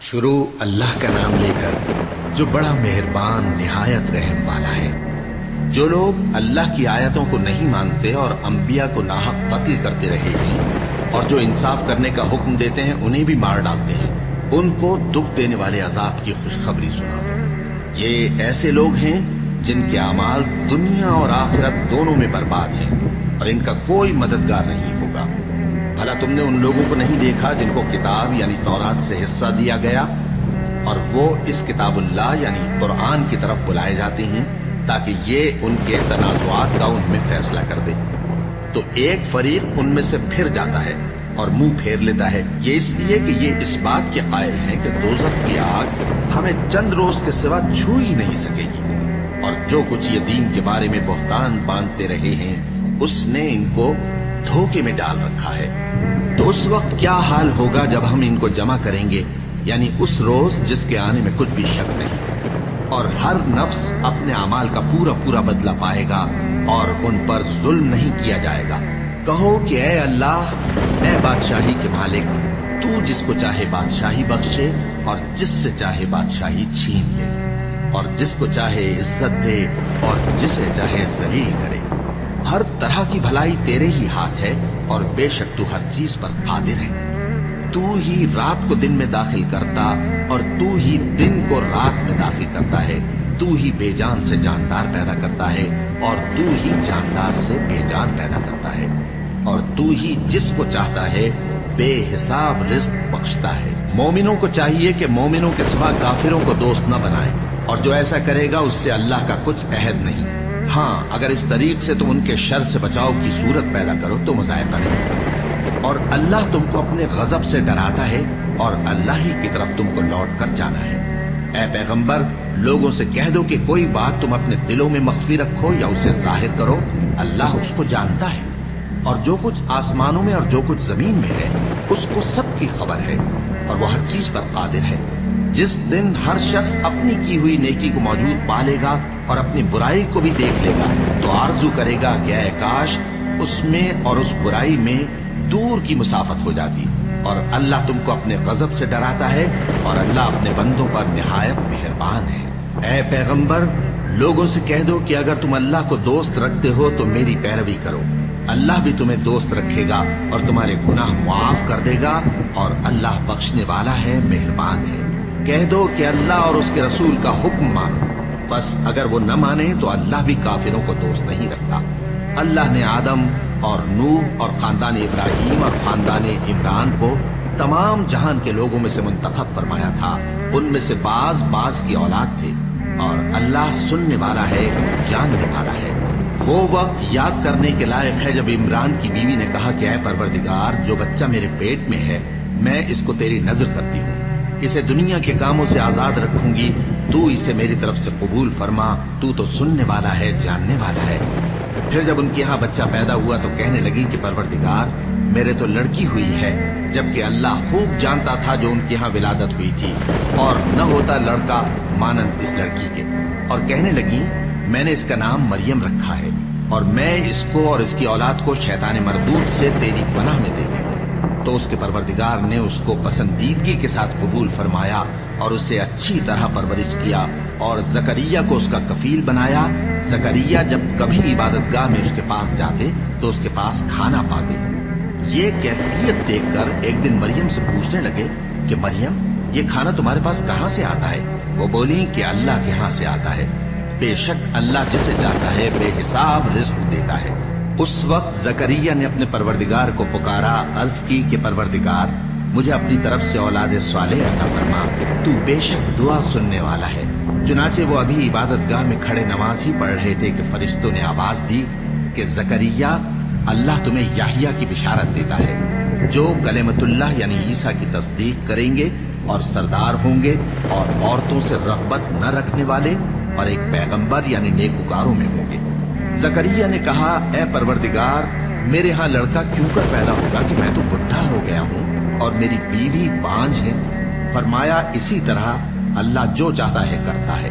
شروع اللہ کا نام لے کر جو بڑا مہربان نہایت رحم والا ہے۔ جو لوگ اللہ کی آیتوں کو نہیں مانتے اور انبیاء کو ناحق قتل کرتے رہے ہیں اور جو انصاف کرنے کا حکم دیتے ہیں انہیں بھی مار ڈالتے ہیں، ان کو دکھ دینے والے عذاب کی خوشخبری سنا دو۔ یہ ایسے لوگ ہیں جن کے اعمال دنیا اور آخرت دونوں میں برباد ہیں اور ان کا کوئی مددگار نہیں ہوگا۔ بھلا تم نے ان لوگوں کو نہیں دیکھا جن کو کتاب یعنی تورات سے حصہ دیا گیا اور وہ اس کتاب اللہ یعنی قرآن کی طرف بلائے جاتے ہیں تاکہ یہ ان کے تنازعات کا ان میں فیصلہ کر دے؟ تو ایک فریق ان میں سے پھر جاتا ہے اور منہ پھیر لیتا ہے، یہ اس لیے کہ یہ اس بات کے قائل ہیں کہ دوزخ کی آگ ہمیں چند روز کے سوا چھو ہی نہیں سکے گی، اور جو کچھ یہ دین کے بارے میں بہتان باندھتے رہے ہیں اس نے ان کو دھوکے میں ڈال رکھا ہے۔ تو اس وقت کیا حال ہوگا جب ہم ان کو جمع کریں گے، یعنی اس روز جس کے آنے میں کچھ بھی شک نہیں، اور ہر نفس اپنے اعمال کا پورا پورا بدلہ پائے گا اور ان پر ظلم نہیں کیا جائے گا۔ کہو کہ اے اللہ، اے بادشاہی کے مالک، تو جس کو چاہے بادشاہی بخشے اور جس سے چاہے بادشاہی چھین لے، اور جس کو چاہے عزت دے اور جسے چاہے ذلیل کرے۔ ہر طرح کی بھلائی تیرے ہی ہاتھ ہے اور بے شک تو ہر چیز پر قادر ہے۔ تو ہی رات کو دن میں داخل کرتا اور تو ہی دن کو رات میں داخل کرتا ہے۔ تو ہی بے جان سے جاندار پیدا کرتا ہے اور تو ہی جاندار سے بے جان پیدا کرتا ہے، اور تو ہی جس کو چاہتا ہے بے حساب رزق بخشتا ہے۔ مومنوں کو چاہیے کہ مومنوں کے سوا کافروں کو دوست نہ بنائیں، اور جو ایسا کرے گا اس سے اللہ کا کچھ عہد نہیں۔ ہاں، اگر اس طریق سے تم ان کے شر سے بچاؤ کی صورت پیدا کرو تو مذائقہ نہیں، اور اللہ تم کو اپنے غضب سے ڈراتا ہے اور اللہ ہی کی طرف تم کو لوٹ کر جانا ہے۔ اے پیغمبر، لوگوں سے کہہ دو کہ کوئی بات تم اپنے دلوں میں مخفی رکھو یا اسے ظاہر کرو، اللہ اس کو جانتا ہے، اور جو کچھ آسمانوں میں اور جو کچھ زمین میں ہے اس کو سب کی خبر ہے، اور وہ ہر چیز پر قادر ہے۔ جس دن ہر شخص اپنی کی ہوئی نیکی کو موجود پا لے گا اور اپنی برائی کو بھی دیکھ لے گا تو آرزو کرے گا کہ اے کاش اس میں اور اس برائی میں دور کی مسافت ہو جاتی، اور اللہ تم کو اپنے غضب سے ڈراتا ہے اور اللہ اپنے بندوں پر نہایت مہربان ہے۔ اے پیغمبر، لوگوں سے کہہ دو کہ اگر تم اللہ کو دوست رکھتے ہو تو میری پیروی کرو، اللہ بھی تمہیں دوست رکھے گا اور تمہارے گناہ معاف کر دے گا، اور اللہ بخشنے والا ہے، مہربان ہے۔ کہہ دو کہ اللہ اور اس کے رسول کا حکم مانو، بس اگر وہ نہ مانے تو اللہ بھی کافروں کو دوست نہیں رکھتا۔ اللہ نے آدم اور نوح اور خاندان ابراہیم اور خاندان عمران کو تمام جہان کے لوگوں میں سے منتخب فرمایا تھا، ان میں سے بعض کی اولاد تھے، اور اللہ سننے والا ہے، جاننے والا ہے۔ وہ وقت یاد کرنے کے لائق ہے جب عمران کی بیوی نے کہا کہ اے پروردگار، جو بچہ میرے پیٹ میں ہے میں اس کو تیری نظر کرتی ہوں، اسے دنیا کے کاموں سے آزاد رکھوں گی، تو اسے میری طرف سے قبول فرما، تو تو سننے والا ہے، جاننے والا ہے۔ پھر جب ان کے ہاں بچہ پیدا ہوا تو کہنے لگی کہ پروردگار، میرے تو لڑکی ہوئی ہے، جبکہ اللہ خوب جانتا تھا جو ان کے ہاں ولادت ہوئی تھی، اور نہ ہوتا لڑکا مانند اس لڑکی کے، اور کہنے لگی میں نے اس کا نام مریم رکھا ہے، اور میں اس کو اور اس کی اولاد کو شیطان مردود سے تیری پناہ میں دیتی ہوں۔ تو اس کے پروردگار نے اس کو پسندیدگی کے ساتھ قبول فرمایا اور اسے اچھی طرح پرورش کیا، اور زکریا کو اس کا کفیل بنایا۔ زکریا جب کبھی عبادت گاہ میں اس کے پاس جاتے تو اس کے پاس کھانا پاتے۔ یہ کیفیت دیکھ کر ایک دن مریم سے پوچھنے لگے کہ مریم، یہ کھانا تمہارے پاس کہاں سے آتا ہے؟ وہ بولی کہ اللہ کے ہاں سے آتا ہے، بے شک اللہ جسے چاہتا ہے بے حساب رزق دیتا ہے۔ اس وقت زکریا نے اپنے پروردگار کو پکارا، عرض کی کہ پروردگار، مجھے اپنی طرف سے اولاد صالح عطا فرما، تو بے شک دعا سننے والا ہے۔ چنانچہ وہ ابھی عبادت گاہ میں کھڑے نماز ہی پڑھ رہے تھے کہ فرشتوں نے آواز دی کہ زکریا، اللہ تمہیں یحییٰ کی بشارت دیتا ہے، جو کلمۃ اللہ یعنی عیسیٰ کی تصدیق کریں گے اور سردار ہوں گے اور عورتوں سے رغبت نہ رکھنے والے اور ایک پیغمبر یعنی نیکوکاروں میں ہوں گے۔ زکریا نے کہا، اے پروردگار، میرے ہاں لڑکا کیوں کر پیدا ہوگا کہ میں تو بڈھا ہو گیا ہوں اور میری بیوی بانجھ ہے؟ فرمایا، اسی طرح اللہ جو چاہتا ہے کرتا ہے۔